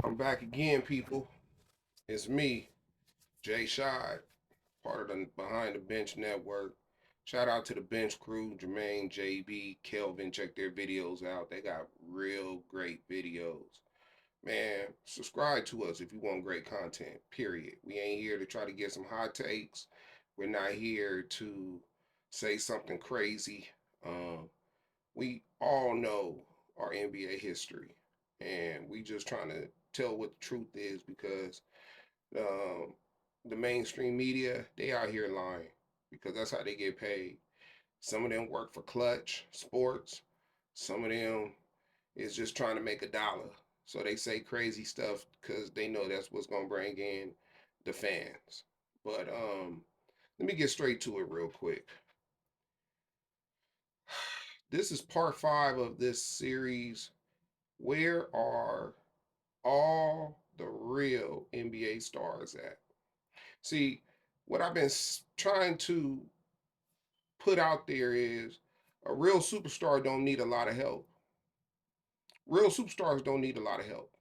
I'm back again, people. It's me, Jay Shad, part of the Behind the Bench Network. Shout out to the bench crew, Jermaine, JB, Kelvin. Check their videos out. They got real great videos. Man, subscribe to us if you want great content, period. We ain't here to try to get some hot takes. We're not here to say something crazy. Um, we all know our NBA history, and we just trying to tell what the truth is because um, the mainstream media they out here lying because that's how they get paid. Some of them work for Clutch Sports. Some of them is just trying to make a dollar. So they say crazy stuff because they know that's what's gonna bring in the fans. But let me get straight to it real quick. This is part 5 of this series. Where are all the real NBA stars at? See, what I've been trying to put out there is a real superstar don't need a lot of help. Real superstars don't need a lot of help.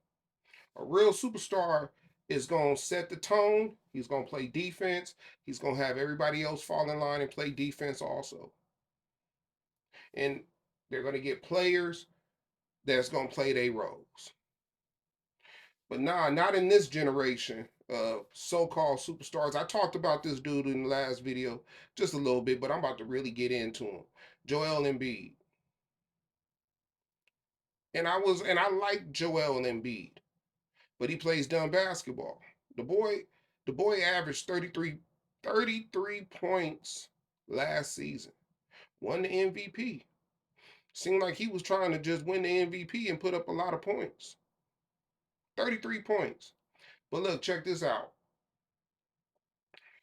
A real superstar is going to set the tone. He's going to play defense. He's going to have everybody else fall in line and play defense also. And they're going to get players that's going to play their roles. But nah, not in this generation of so-called superstars. I talked about this dude in the last video just a little bit, but I'm about to really get into him. Joel Embiid. And I like Joel Embiid, but he plays dumb basketball. The boy the boy averaged 33 points last season. Won the MVP. Seemed like he was trying to just win the MVP and put up a lot of points. 33 points. But look, check this out.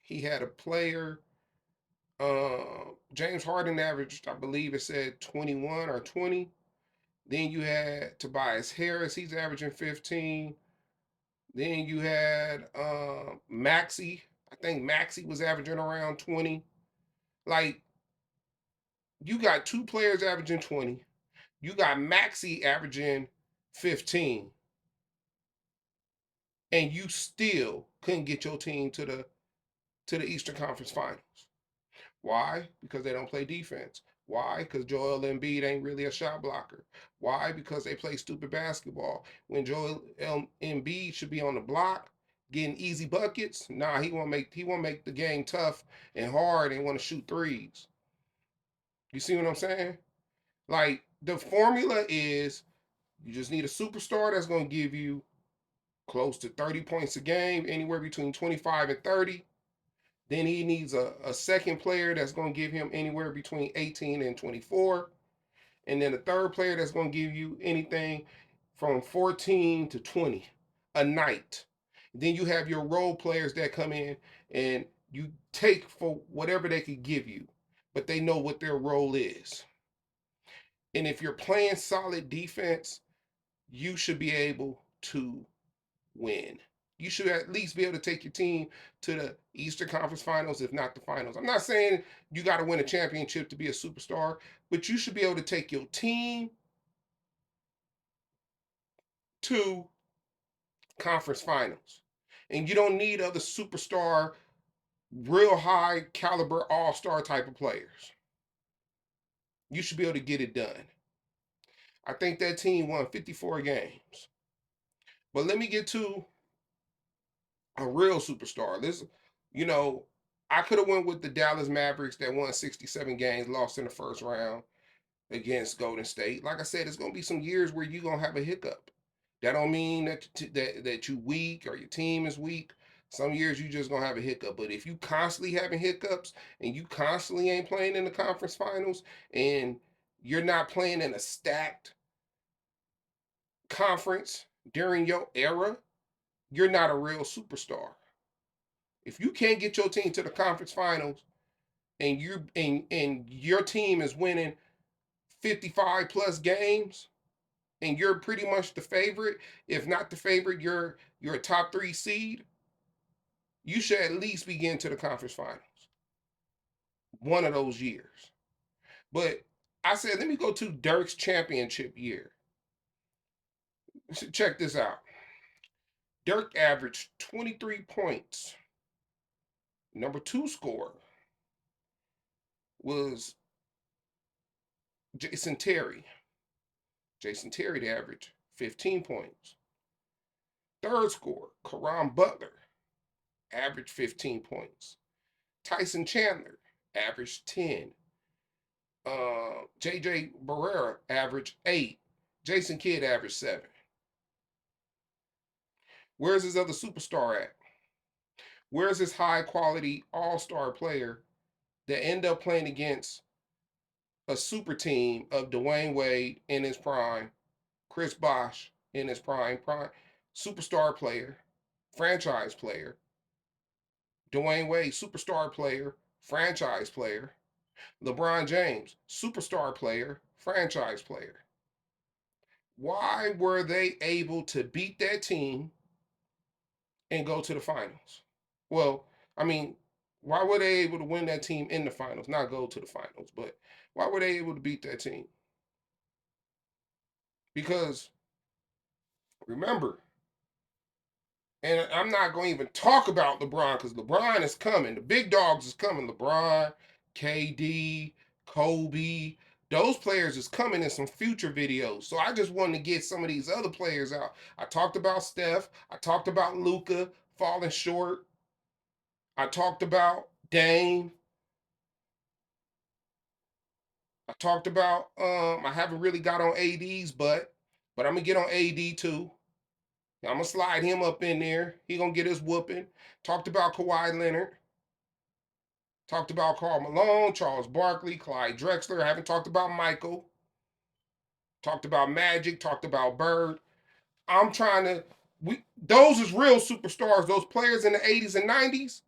He had a player. James Harden averaged, I believe it said 21 or 20. Then you had Tobias Harris. He's averaging 15. Then you had Maxi. I think Maxi was averaging around 20. Like, you got two players averaging 20. You got Maxi averaging 15. And you still couldn't get your team to the Eastern Conference Finals. Why? Because they don't play defense. Why? Because Joel Embiid ain't really a shot blocker. Why? Because they play stupid basketball. When Joel Embiid should be on the block, getting easy buckets. Nah, he won't make the game tough and hard and want to shoot threes. You see what I'm saying? Like, the formula is you just need a superstar that's going to give you close to 30 points a game, anywhere between 25 and 30. Then he needs a second player that's going to give him anywhere between 18 and 24. And then a third player that's going to give you anything from 14 to 20 a night. Then you have your role players that come in and you take for whatever they could give you, but they know what their role is. And if you're playing solid defense, you should be able to win. You should at least be able to take your team to the Eastern Conference Finals, if not the finals. I'm not saying you got to win a championship to be a superstar, but you should be able to take your team to conference finals. And you don't need other superstar, real high caliber all star type of players. You should be able to get it done. I think that team won 54 games. But let me get to a real superstar. This, you know, I could have went with the Dallas Mavericks that won 67 games, lost in the first round against Golden State. Like I said, it's gonna be some years where you're gonna have a hiccup. That don't mean that you weak or your team is weak. Some years you just gonna have a hiccup. But if you constantly having hiccups and you constantly ain't playing in the conference finals and you're not playing in a stacked conference during your era, you're not a real superstar. If you can't get your team to the conference finals and your team is winning 55 plus games and you're pretty much the favorite, if not the favorite, you're a top 3 seed, you should at least be getting to the conference finals one of those years. But I said, let me go to Dirk's championship year. Check this out. Dirk averaged 23 points. Number 2 scorer was Jason Terry. Jason Terry averaged 15 points. Third scorer, Caron Butler, averaged 15 points. Tyson Chandler averaged 10. JJ Barea averaged 8. Jason Kidd averaged 7. Where's his other superstar at? Where's his high quality all-star player that end up playing against a super team of Dwayne Wade in his prime, Chris Bosh in his prime, superstar player, franchise player, Dwayne Wade, superstar player, franchise player, LeBron James, superstar player, franchise player. Why were they able to beat that team and go to the finals? Well, I mean, why were they able to win that team in the finals? Not go to the finals, but why were they able to beat that team? Because remember, and I'm not going to even talk about LeBron because LeBron is coming. The big dogs is coming. LeBron, KD, Kobe, those players is coming in some future videos. So I just wanted to get some of these other players out. I talked about Steph. I talked about Luka falling short. I talked about Dame. I talked about I haven't really got on AD's but I'm gonna get on AD too. I'm gonna slide him up in there. He gonna get his whooping. Talked about Kawhi Leonard. Talked about Karl Malone, Charles Barkley, Clyde Drexler. I haven't talked about Michael. Talked about Magic. Talked about Bird. I'm trying to. Those is real superstars. Those players in the 80s and 90s,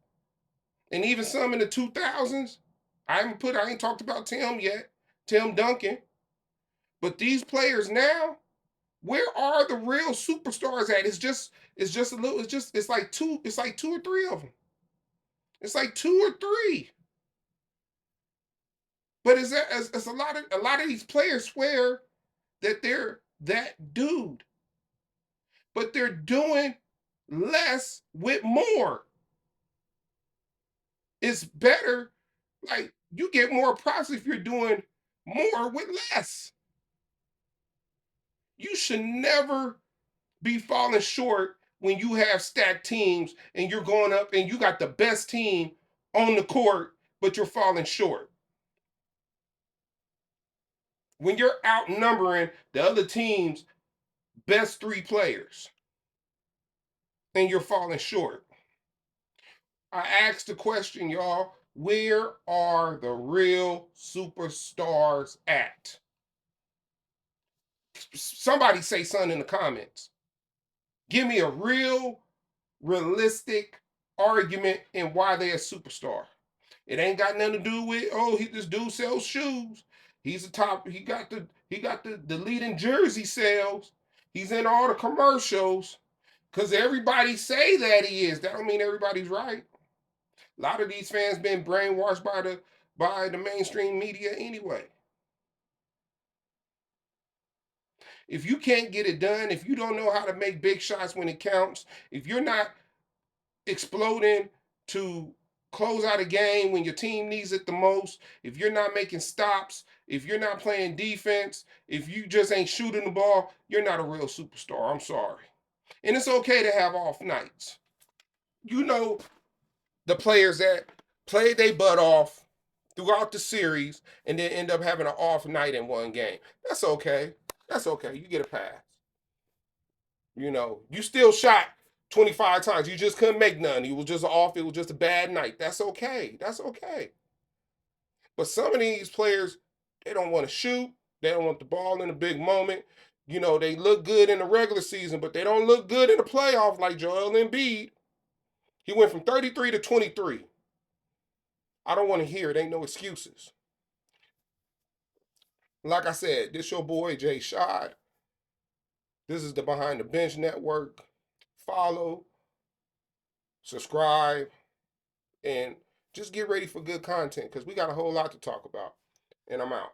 and even some in the 2000s. I ain't talked about Tim yet. Tim Duncan. But these players now, where are the real superstars at? It's just a little. It's like two or three of them. It's like two or three. But it's a lot of these players swear that they're that dude, but they're doing less with more. It's better. Like you get more props if you're doing more with less. You should never be falling short when you have stacked teams and you're going up and you got the best team on the court, but you're falling short. When you're outnumbering the other team's best 3 players and you're falling short. I asked the question, y'all, where are the real superstars at? Somebody say something in the comments. Give me a real, realistic argument in why they're a superstar. It ain't got nothing to do with this dude sells shoes. He's the top. He got the leading jersey sales. He's in all the commercials. Cause everybody say that he is. That don't mean everybody's right. A lot of these fans been brainwashed by the mainstream media anyway. If you can't get it done, if you don't know how to make big shots when it counts, if you're not exploding to close out a game when your team needs it the most, if you're not making stops, if you're not playing defense, if you just ain't shooting the ball, you're not a real superstar. I'm sorry. And it's okay to have off nights. You know, the players that played their butt off throughout the series and then end up having an off night in one game. That's okay. That's okay. You get a pass. You still shot 25 times. You just couldn't make none. You was just off. It was just a bad night. That's okay. That's okay. But some of these players, they don't want to shoot. They don't want the ball in a big moment. They look good in the regular season, but they don't look good in the playoff like Joel Embiid. He went from 33 to 23. I don't want to hear it. Ain't no excuses. Like I said, this your boy Jay Shad. This is the Behind the Bench Network. Follow, subscribe, and just get ready for good content because we got a whole lot to talk about. And I'm out.